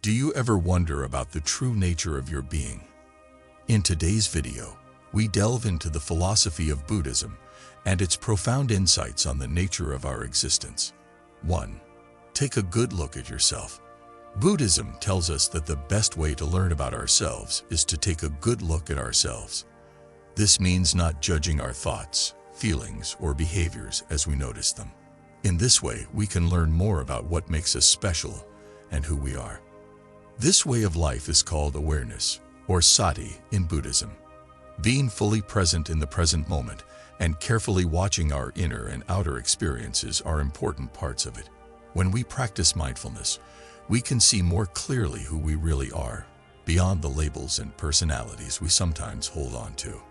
Do you ever wonder about the true nature of your being? In today's video, we delve into the philosophy of Buddhism and its profound insights on the nature of our existence. 1. Take a good look at yourself. Buddhism tells us that the best way to learn about ourselves is to take a good look at ourselves. This means not judging our thoughts, feelings, or behaviors as we notice them. In this way, we can learn more about what makes us special and who we are. This way of life is called awareness, or sati in Buddhism. Being fully present in the present moment and carefully watching our inner and outer experiences are important parts of it. When we practice mindfulness, we can see more clearly who we really are, beyond the labels and personalities we sometimes hold on to.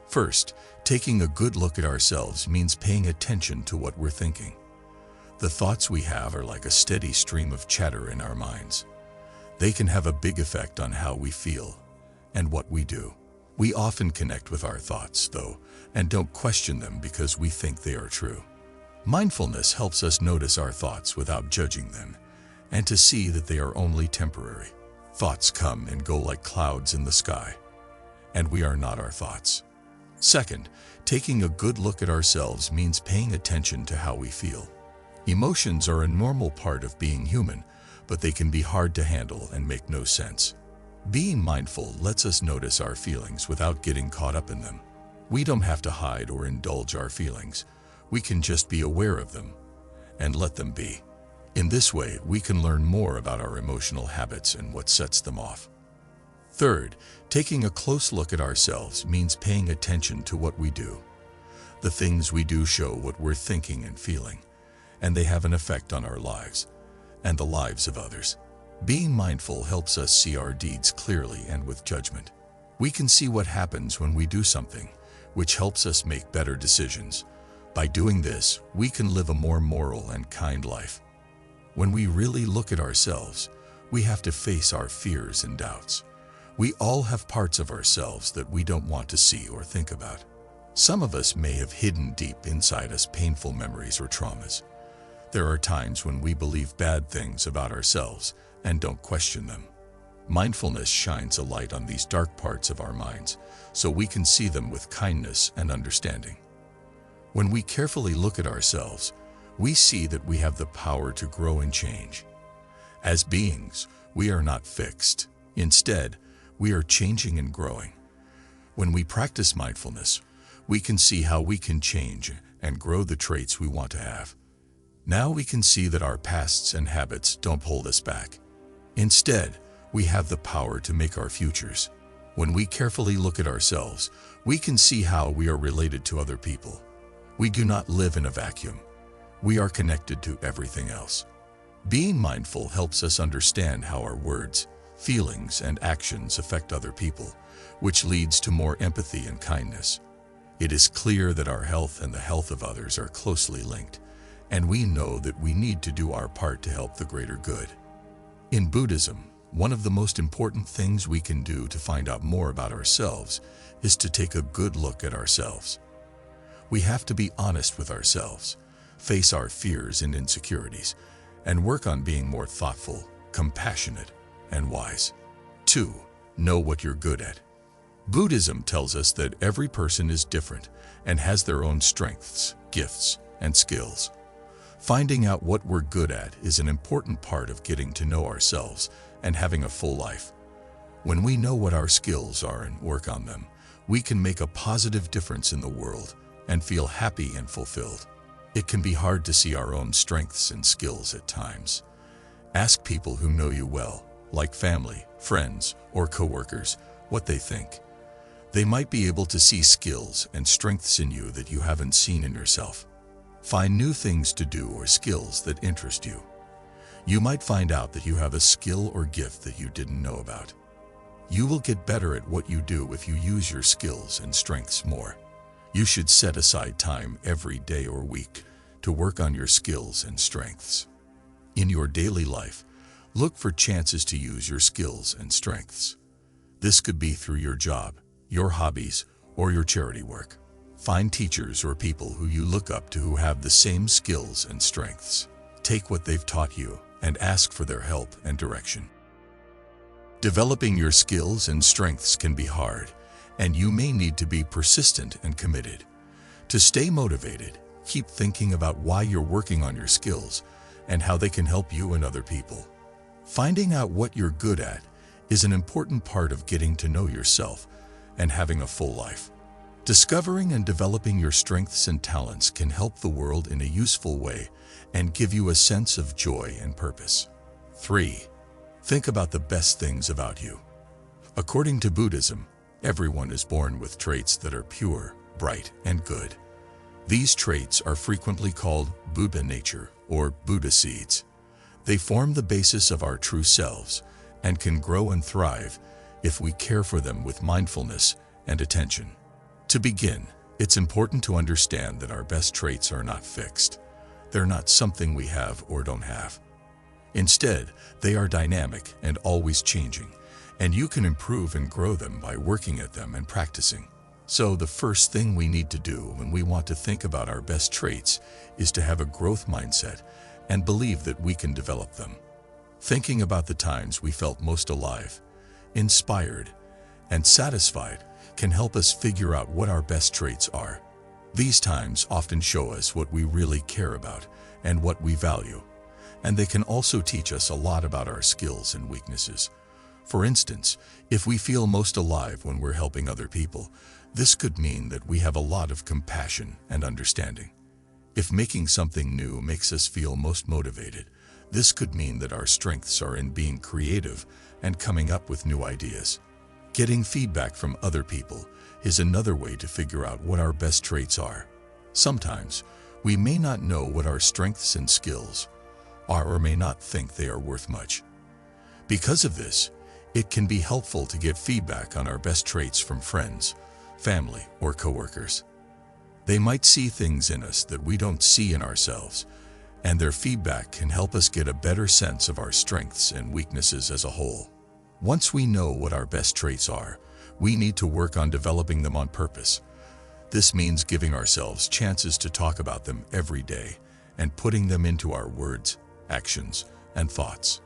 First, taking a good look at ourselves means paying attention to what we're thinking. The thoughts we have are like a steady stream of chatter in our minds. They can have a big effect on how we feel and what we do. We often connect with our thoughts, though, and don't question them because we think they are true. Mindfulness helps us notice our thoughts without judging them, and to see that they are only temporary. Thoughts come and go like clouds in the sky, and we are not our thoughts. Second, taking a good look at ourselves means paying attention to how we feel. Emotions are a normal part of being human, but they can be hard to handle and make no sense. Being mindful lets us notice our feelings without getting caught up in them. We don't have to hide or indulge our feelings. We can just be aware of them and let them be. In this way, we can learn more about our emotional habits and what sets them off. Third, taking a close look at ourselves means paying attention to what we do. The things we do show what we're thinking and feeling, and they have an effect on our lives and the lives of others. Being mindful helps us see our deeds clearly and with judgment. We can see what happens when we do something, which helps us make better decisions. By doing this, we can live a more moral and kind life. When we really look at ourselves, we have to face our fears and doubts. We all have parts of ourselves that we don't want to see or think about. Some of us may have hidden deep inside us painful memories or traumas. There are times when we believe bad things about ourselves and don't question them. Mindfulness shines a light on these dark parts of our minds so we can see them with kindness and understanding. When we carefully look at ourselves, we see that we have the power to grow and change. As beings, we are not fixed. Instead, we are changing and growing. When we practice mindfulness, we can see how we can change and grow the traits we want to have. Now we can see that our pasts and habits don't hold us back. Instead, we have the power to make our futures. When we carefully look at ourselves, we can see how we are related to other people. We do not live in a vacuum. We are connected to everything else. Being mindful helps us understand how our words, feelings, and actions affect other people, which leads to more empathy and kindness. It is clear that our health and the health of others are closely linked, and we know that we need to do our part to help the greater good. In Buddhism, one of the most important things we can do to find out more about ourselves is to take a good look at ourselves. We have to be honest with ourselves, face our fears and insecurities, and work on being more thoughtful, compassionate, and wise. 2. Know what you're good at. Buddhism tells us that every person is different and has their own strengths, gifts, and skills. Finding out what we're good at is an important part of getting to know ourselves and having a full life. When we know what our skills are and work on them, we can make a positive difference in the world and feel happy and fulfilled. It can be hard to see our own strengths and skills at times. Ask people who know you well, like family, friends, or coworkers, what they think. They might be able to see skills and strengths in you that you haven't seen in yourself. Find new things to do or skills that interest you. You might find out that you have a skill or gift that you didn't know about. You will get better at what you do if you use your skills and strengths more. You should set aside time every day or week to work on your skills and strengths. In your daily life, look for chances to use your skills and strengths. This could be through your job, your hobbies, or your charity work. Find teachers or people who you look up to who have the same skills and strengths. Take what they've taught you and ask for their help and direction. Developing your skills and strengths can be hard, and you may need to be persistent and committed. To stay motivated, keep thinking about why you're working on your skills and how they can help you and other people. Finding out what you're good at is an important part of getting to know yourself and having a full life. Discovering and developing your strengths and talents can help the world in a useful way and give you a sense of joy and purpose. 3. Think about the best things about you. According to Buddhism, everyone is born with traits that are pure, bright, and good. These traits are frequently called Buddha nature or Buddha seeds. They form the basis of our true selves and can grow and thrive if we care for them with mindfulness and attention. To begin, it's important to understand that our best traits are not fixed. They're not something we have or don't have. Instead, they are dynamic and always changing, and you can improve and grow them by working at them and practicing. So the first thing we need to do when we want to think about our best traits is to have a growth mindset and believe that we can develop them. Thinking about the times we felt most alive, inspired, and satisfied can help us figure out what our best traits are. These times often show us what we really care about and what we value, and they can also teach us a lot about our skills and weaknesses. For instance, if we feel most alive when we're helping other people, this could mean that we have a lot of compassion and understanding. If making something new makes us feel most motivated, this could mean that our strengths are in being creative and coming up with new ideas. Getting feedback from other people is another way to figure out what our best traits are. Sometimes, we may not know what our strengths and skills are or may not think they are worth much. Because of this, it can be helpful to get feedback on our best traits from friends, family, or coworkers. They might see things in us that we don't see in ourselves, and their feedback can help us get a better sense of our strengths and weaknesses as a whole. Once we know what our best traits are, we need to work on developing them on purpose. This means giving ourselves chances to talk about them every day and putting them into our words, actions, and thoughts.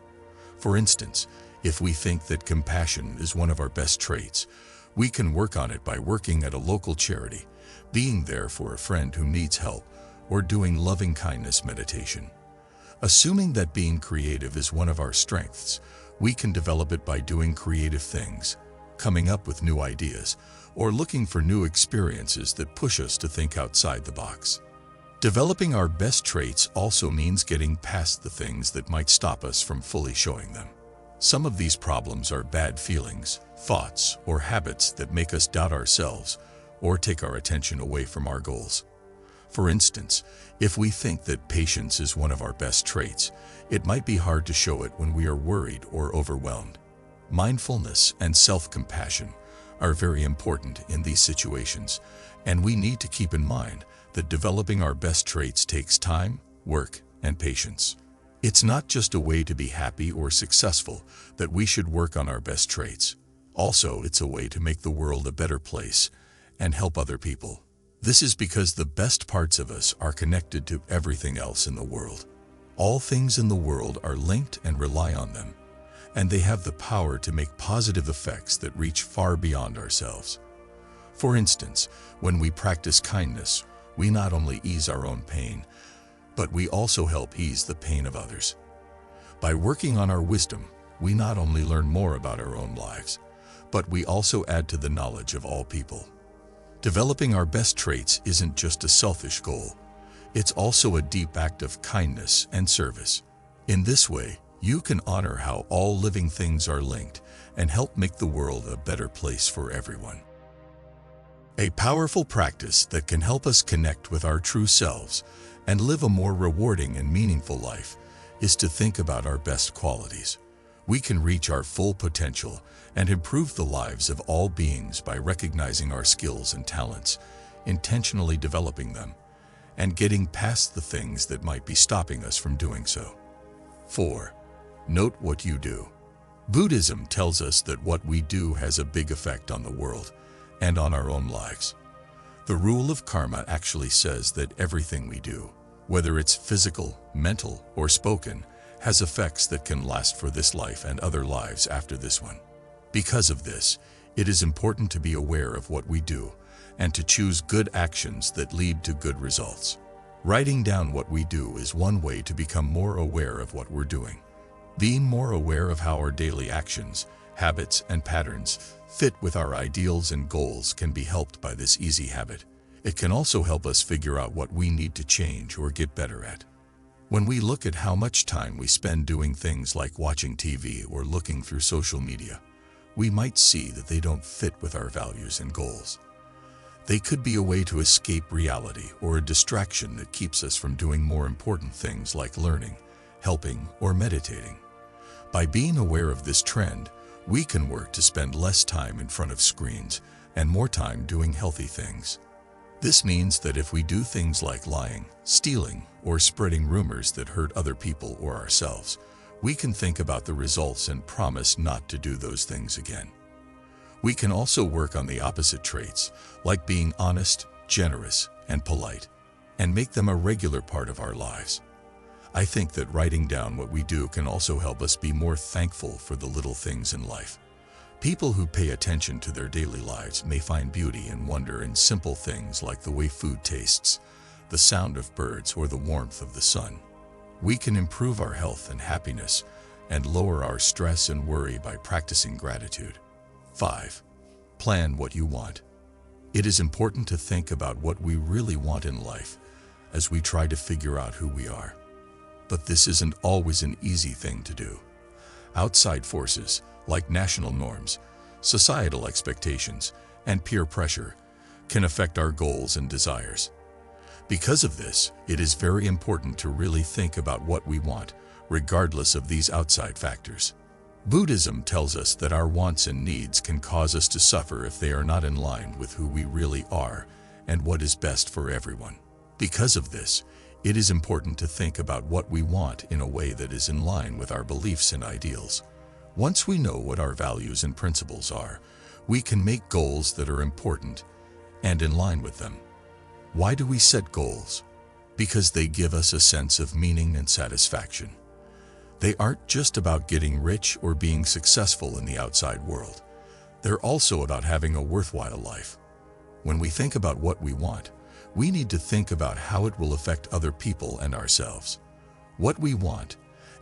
For instance, if we think that compassion is one of our best traits, we can work on it by working at a local charity, being there for a friend who needs help, or doing loving-kindness meditation. Assuming that being creative is one of our strengths, we can develop it by doing creative things, coming up with new ideas, or looking for new experiences that push us to think outside the box. Developing our best traits also means getting past the things that might stop us from fully showing them. Some of these problems are bad feelings, thoughts, or habits that make us doubt ourselves or take our attention away from our goals. For instance, if we think that patience is one of our best traits, it might be hard to show it when we are worried or overwhelmed. Mindfulness and self-compassion are very important in these situations, and we need to keep in mind that developing our best traits takes time, work, and patience. It's not just a way to be happy or successful that we should work on our best traits. Also, it's a way to make the world a better place and help other people. This is because the best parts of us are connected to everything else in the world. All things in the world are linked and rely on them, and they have the power to make positive effects that reach far beyond ourselves. For instance, when we practice kindness, we not only ease our own pain, but we also help ease the pain of others. By working on our wisdom, we not only learn more about our own lives, but we also add to the knowledge of all people. Developing our best traits isn't just a selfish goal. It's also a deep act of kindness and service. In this way, you can honor how all living things are linked and help make the world a better place for everyone. A powerful practice that can help us connect with our true selves and live a more rewarding and meaningful life is to think about our best qualities. We can reach our full potential and improve the lives of all beings by recognizing our skills and talents, intentionally developing them, and getting past the things that might be stopping us from doing so. 4. Note what you do. Buddhism tells us that what we do has a big effect on the world and on our own lives. The rule of karma actually says that everything we do, whether it's physical, mental, or spoken, has effects that can last for this life and other lives after this one. Because of this, it is important to be aware of what we do and to choose good actions that lead to good results. Writing down what we do is one way to become more aware of what we're doing. Being more aware of how our daily actions, habits, and patterns fit with our ideals and goals can be helped by this easy habit. It can also help us figure out what we need to change or get better at. When we look at how much time we spend doing things like watching TV or looking through social media, we might see that they don't fit with our values and goals. They could be a way to escape reality or a distraction that keeps us from doing more important things like learning, helping, or meditating. By being aware of this trend, we can work to spend less time in front of screens and more time doing healthy things. This means that if we do things like lying, stealing, or spreading rumors that hurt other people or ourselves, we can think about the results and promise not to do those things again. We can also work on the opposite traits, like being honest, generous, and polite, and make them a regular part of our lives. I think that writing down what we do can also help us be more thankful for the little things in life. People who pay attention to their daily lives may find beauty and wonder in simple things like the way food tastes, the sound of birds, or the warmth of the sun. We can improve our health and happiness and lower our stress and worry by practicing gratitude. 5. Plan what you want. It is important to think about what we really want in life as we try to figure out who we are. But this isn't always an easy thing to do. Outside forces, like national norms, societal expectations, and peer pressure, can affect our goals and desires. Because of this, it is very important to really think about what we want, regardless of these outside factors. Buddhism tells us that our wants and needs can cause us to suffer if they are not in line with who we really are and what is best for everyone. Because of this, it is important to think about what we want in a way that is in line with our beliefs and ideals. Once we know what our values and principles are, we can make goals that are important and in line with them. Why do we set goals? Because they give us a sense of meaning and satisfaction. They aren't just about getting rich or being successful in the outside world. They're also about having a worthwhile life. When we think about what we want, we need to think about how it will affect other people and ourselves. What we want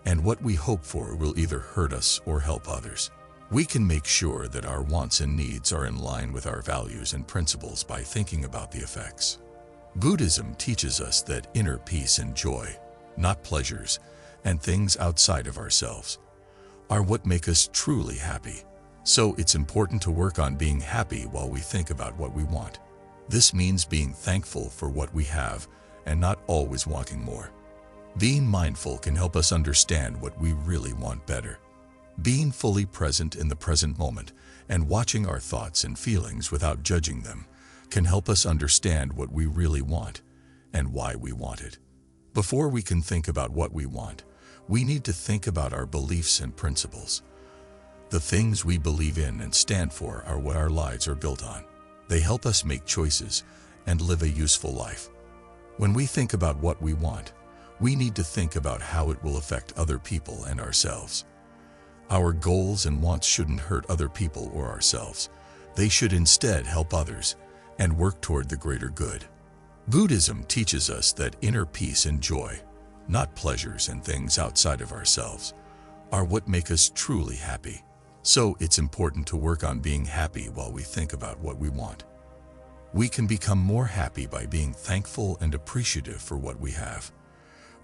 and what we hope for will either hurt us or help others. We can make sure that our wants and needs are in line with our values and principles by thinking about the effects. Buddhism teaches us that inner peace and joy, not pleasures, and things outside of ourselves, are what make us truly happy. So it's important to work on being happy while we think about what we want. This means being thankful for what we have and not always wanting more. Being mindful can help us understand what we really want better. Being fully present in the present moment and watching our thoughts and feelings without judging them can help us understand what we really want and why we want it. Before we can think about what we want, we need to think about our beliefs and principles. The things we believe in and stand for are what our lives are built on. They help us make choices and live a useful life. When we think about what we want, we need to think about how it will affect other people and ourselves. Our goals and wants shouldn't hurt other people or ourselves. They should instead help others and work toward the greater good. Buddhism teaches us that inner peace and joy, not pleasures and things outside of ourselves, are what make us truly happy. So it's important to work on being happy while we think about what we want. We can become more happy by being thankful and appreciative for what we have.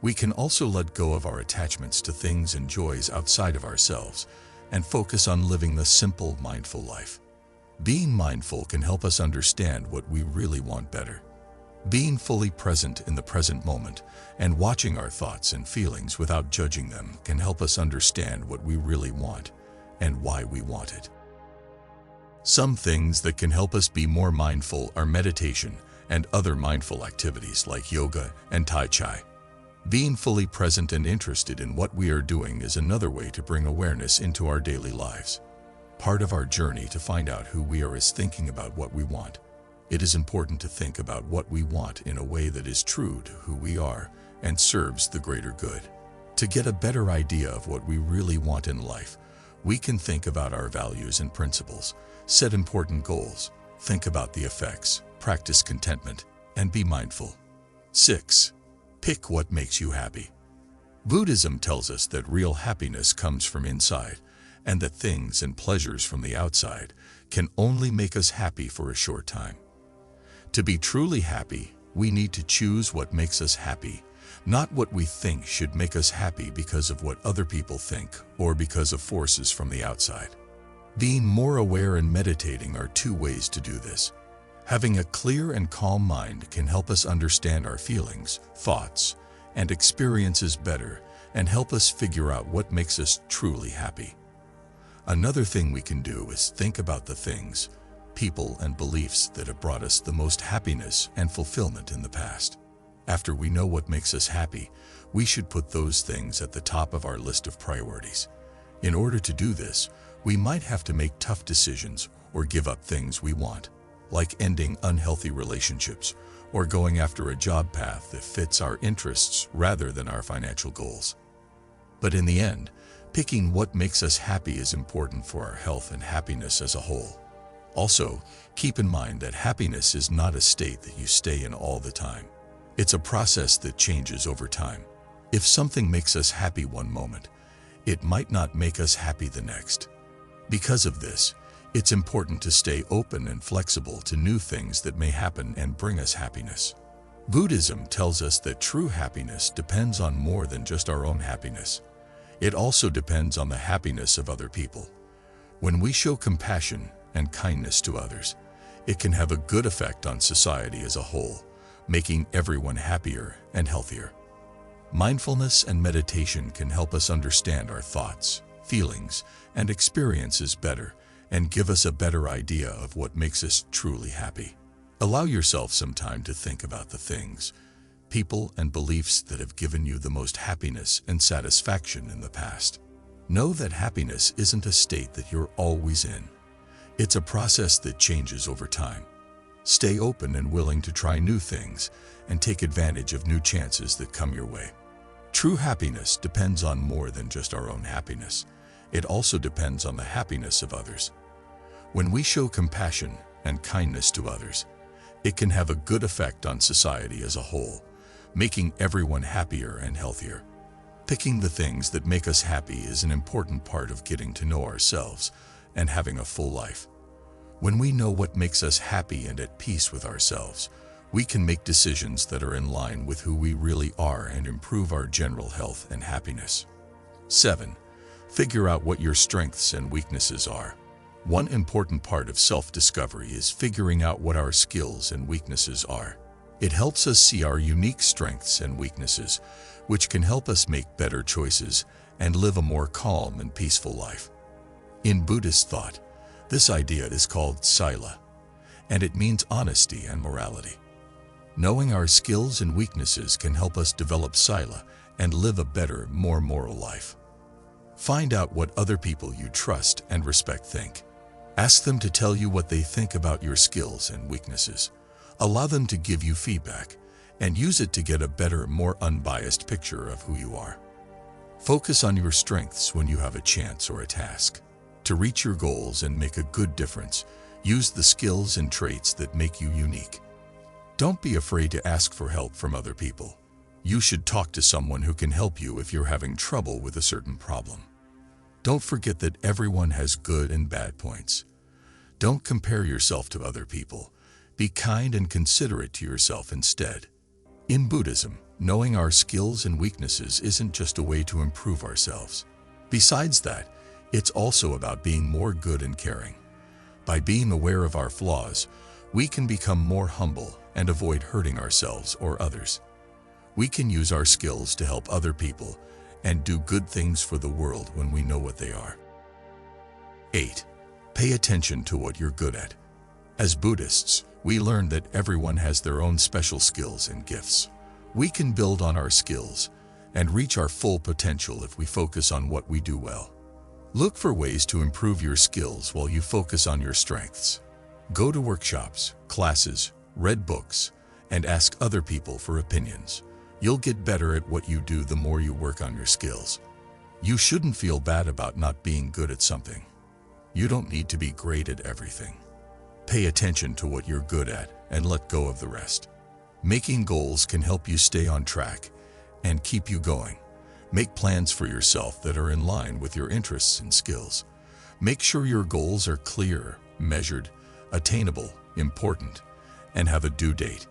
We can also let go of our attachments to things and joys outside of ourselves and focus on living the simple, mindful life. Being mindful can help us understand what we really want better. Being fully present in the present moment and watching our thoughts and feelings without judging them can help us understand what we really want and why we want it. Some things that can help us be more mindful are meditation and other mindful activities like yoga and Tai Chi. Being fully present and interested in what we are doing is another way to bring awareness into our daily lives. Part of our journey to find out who we are is thinking about what we want. It is important to think about what we want in a way that is true to who we are and serves the greater good. To get a better idea of what we really want in life, we can think about our values and principles, set important goals, think about the effects, practice contentment, and be mindful. 6. Pick what makes you happy. Buddhism tells us that real happiness comes from inside, and that things and pleasures from the outside can only make us happy for a short time. To be truly happy, we need to choose what makes us happy, not what we think should make us happy because of what other people think or because of forces from the outside. Being more aware and meditating are two ways to do this. Having a clear and calm mind can help us understand our feelings, thoughts, and experiences better and help us figure out what makes us truly happy. Another thing we can do is think about the things, people, and beliefs that have brought us the most happiness and fulfillment in the past. After we know what makes us happy, we should put those things at the top of our list of priorities. In order to do this, we might have to make tough decisions or give up things we want, like ending unhealthy relationships or going after a job path that fits our interests rather than our financial goals. But in the end, picking what makes us happy is important for our health and happiness as a whole. Also, keep in mind that happiness is not a state that you stay in all the time. It's a process that changes over time. If something makes us happy one moment, it might not make us happy the next. Because of this, it's important to stay open and flexible to new things that may happen and bring us happiness. Buddhism tells us that true happiness depends on more than just our own happiness. It also depends on the happiness of other people. When we show compassion and kindness to others, it can have a good effect on society as a whole, making everyone happier and healthier. Mindfulness and meditation can help us understand our thoughts, feelings, and experiences better and give us a better idea of what makes us truly happy. Allow yourself some time to think about the things, people, and beliefs that have given you the most happiness and satisfaction in the past. Know that happiness isn't a state that you're always in. It's a process that changes over time. Stay open and willing to try new things and take advantage of new chances that come your way. True happiness depends on more than just our own happiness. It also depends on the happiness of others. When we show compassion and kindness to others, it can have a good effect on society as a whole, making everyone happier and healthier. Picking the things that make us happy is an important part of getting to know ourselves and having a full life. When we know what makes us happy and at peace with ourselves, we can make decisions that are in line with who we really are and improve our general health and happiness. 7. Figure out what your strengths and weaknesses are. One important part of self-discovery is figuring out what our skills and weaknesses are. It helps us see our unique strengths and weaknesses, which can help us make better choices and live a more calm and peaceful life. In Buddhist thought, this idea is called sila, and it means honesty and morality. Knowing our skills and weaknesses can help us develop sila and live a better, more moral life. Find out what other people you trust and respect think. Ask them to tell you what they think about your skills and weaknesses. Allow them to give you feedback, and use it to get a better, more unbiased picture of who you are. Focus on your strengths when you have a chance or a task. To reach your goals and make a good difference, use the skills and traits that make you unique. Don't be afraid to ask for help from other people. You should talk to someone who can help you if you're having trouble with a certain problem. Don't forget that everyone has good and bad points. Don't compare yourself to other people. Be kind and considerate to yourself instead. In Buddhism, knowing our skills and weaknesses isn't just a way to improve ourselves. Besides that, it's also about being more good and caring. By being aware of our flaws, we can become more humble and avoid hurting ourselves or others. We can use our skills to help other people and do good things for the world when we know what they are. 8. Pay attention to what you're good at. As Buddhists, we learn that everyone has their own special skills and gifts. We can build on our skills and reach our full potential if we focus on what we do well. Look for ways to improve your skills while you focus on your strengths. Go to workshops, classes, read books, and ask other people for opinions. You'll get better at what you do the more you work on your skills. You shouldn't feel bad about not being good at something. You don't need to be great at everything. Pay attention to what you're good at and let go of the rest. Making goals can help you stay on track and keep you going. Make plans for yourself that are in line with your interests and skills. Make sure your goals are clear, measured, attainable, important, and have a due date.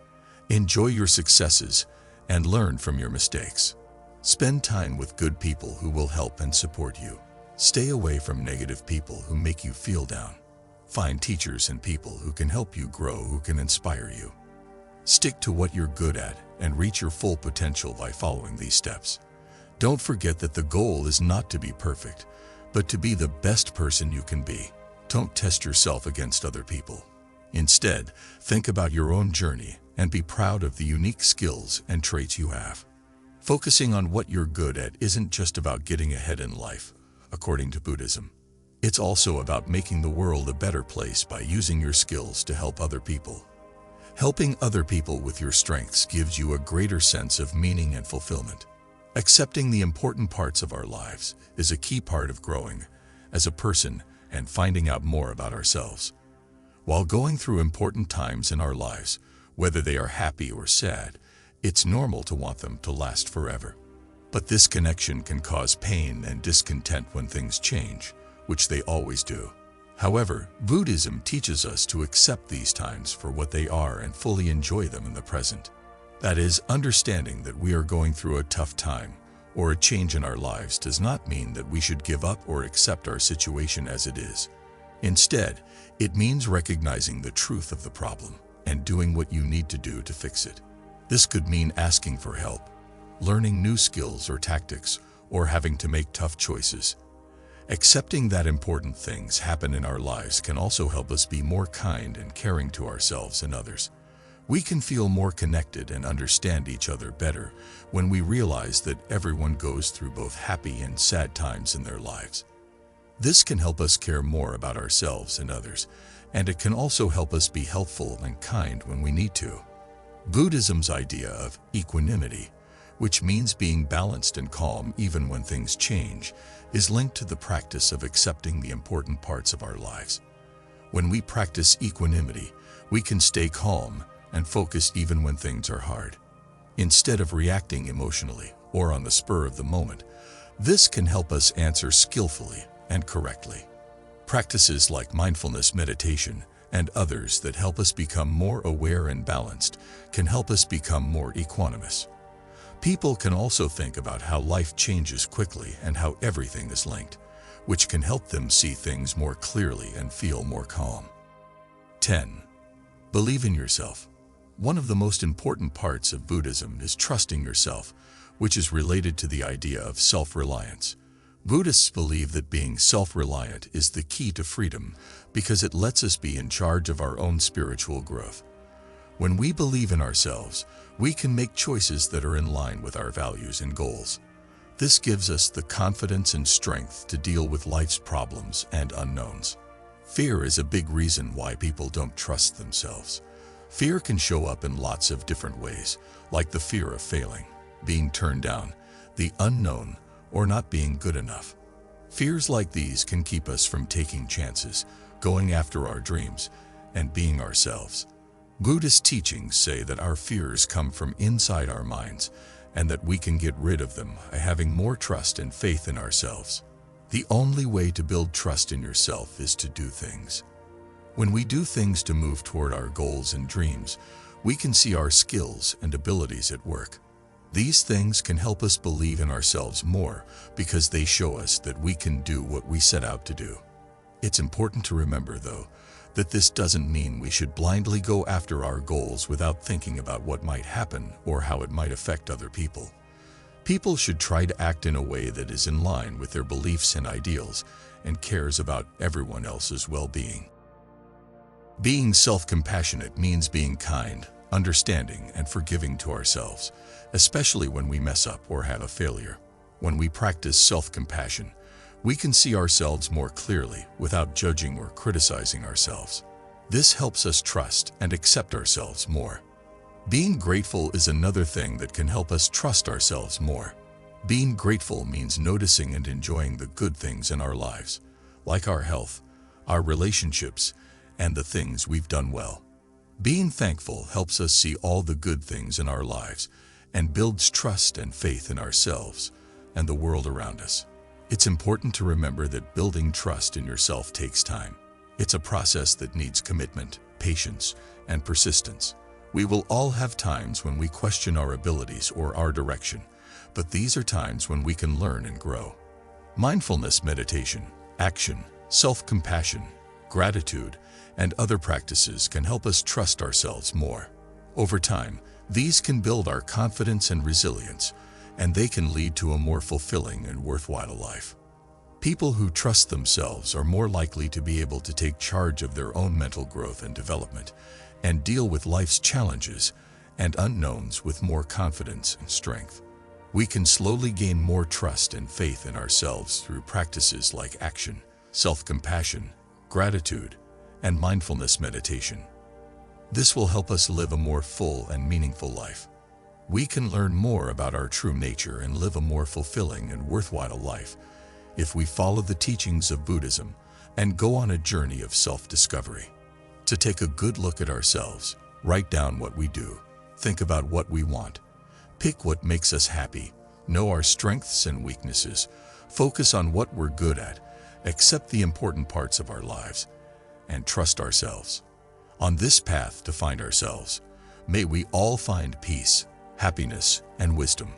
Enjoy your successes and learn from your mistakes. Spend time with good people who will help and support you. Stay away from negative people who make you feel down. Find teachers and people who can help you grow, who can inspire you. Stick to what you're good at and reach your full potential by following these steps. Don't forget that the goal is not to be perfect, but to be the best person you can be. Don't test yourself against other people. Instead, think about your own journey and be proud of the unique skills and traits you have. Focusing on what you're good at isn't just about getting ahead in life, according to Buddhism. It's also about making the world a better place by using your skills to help other people. Helping other people with your strengths gives you a greater sense of meaning and fulfillment. Accepting the important parts of our lives is a key part of growing as a person and finding out more about ourselves. While going through important times in our lives, whether they are happy or sad, it's normal to want them to last forever. But this connection can cause pain and discontent when things change, which they always do. However, Buddhism teaches us to accept these times for what they are and fully enjoy them in the present. That is, understanding that we are going through a tough time or a change in our lives does not mean that we should give up or accept our situation as it is. Instead, it means recognizing the truth of the problem and doing what you need to do to fix it. This could mean asking for help, learning new skills or tactics, or having to make tough choices. Accepting that important things happen in our lives can also help us be more kind and caring to ourselves and others. We can feel more connected and understand each other better when we realize that everyone goes through both happy and sad times in their lives. This can help us care more about ourselves and others, and it can also help us be helpful and kind when we need to. Buddhism's idea of equanimity, which means being balanced and calm even when things change, is linked to the practice of accepting the important parts of our lives. When we practice equanimity, we can stay calm and focused even when things are hard. Instead of reacting emotionally or on the spur of the moment, this can help us answer skillfully and correctly. Practices like mindfulness meditation and others that help us become more aware and balanced can help us become more equanimous. People can also think about how life changes quickly and how everything is linked, which can help them see things more clearly and feel more calm. 10. Believe in yourself. One of the most important parts of Buddhism is trusting yourself, which is related to the idea of self-reliance. Buddhists believe that being self-reliant is the key to freedom because it lets us be in charge of our own spiritual growth. When we believe in ourselves, we can make choices that are in line with our values and goals. This gives us the confidence and strength to deal with life's problems and unknowns. Fear is a big reason why people don't trust themselves. Fear can show up in lots of different ways, like the fear of failing, being turned down, the unknown, or not being good enough. Fears like these can keep us from taking chances, going after our dreams, and being ourselves. Buddhist teachings say that our fears come from inside our minds and that we can get rid of them by having more trust and faith in ourselves. The only way to build trust in yourself is to do things. When we do things to move toward our goals and dreams, we can see our skills and abilities at work. These things can help us believe in ourselves more because they show us that we can do what we set out to do. It's important to remember, though, that this doesn't mean we should blindly go after our goals without thinking about what might happen or how it might affect other people. People should try to act in a way that is in line with their beliefs and ideals and cares about everyone else's well-being. Being self-compassionate means being kind, understanding, and forgiving to ourselves, especially when we mess up or have a failure. When we practice self-compassion, we can see ourselves more clearly without judging or criticizing ourselves. This helps us trust and accept ourselves more. Being grateful is another thing that can help us trust ourselves more. Being grateful means noticing and enjoying the good things in our lives, like our health, our relationships, and the things we've done well. Being thankful helps us see all the good things in our lives and builds trust and faith in ourselves and the world around us. It's important to remember that building trust in yourself takes time. It's a process that needs commitment, patience, and persistence. We will all have times when we question our abilities or our direction, but these are times when we can learn and grow. Mindfulness meditation, action, self-compassion, gratitude, and other practices can help us trust ourselves more. Over time, these can build our confidence and resilience, and they can lead to a more fulfilling and worthwhile life. People who trust themselves are more likely to be able to take charge of their own mental growth and development, and deal with life's challenges and unknowns with more confidence and strength. We can slowly gain more trust and faith in ourselves through practices like action, self-compassion, gratitude, and mindfulness meditation. This will help us live a more full and meaningful life. We can learn more about our true nature and live a more fulfilling and worthwhile life if we follow the teachings of Buddhism and go on a journey of self-discovery. To take a good look at ourselves, write down what we do, think about what we want, pick what makes us happy, know our strengths and weaknesses, focus on what we're good at, accept the important parts of our lives, and trust ourselves. On this path to find ourselves, may we all find peace, happiness, and wisdom.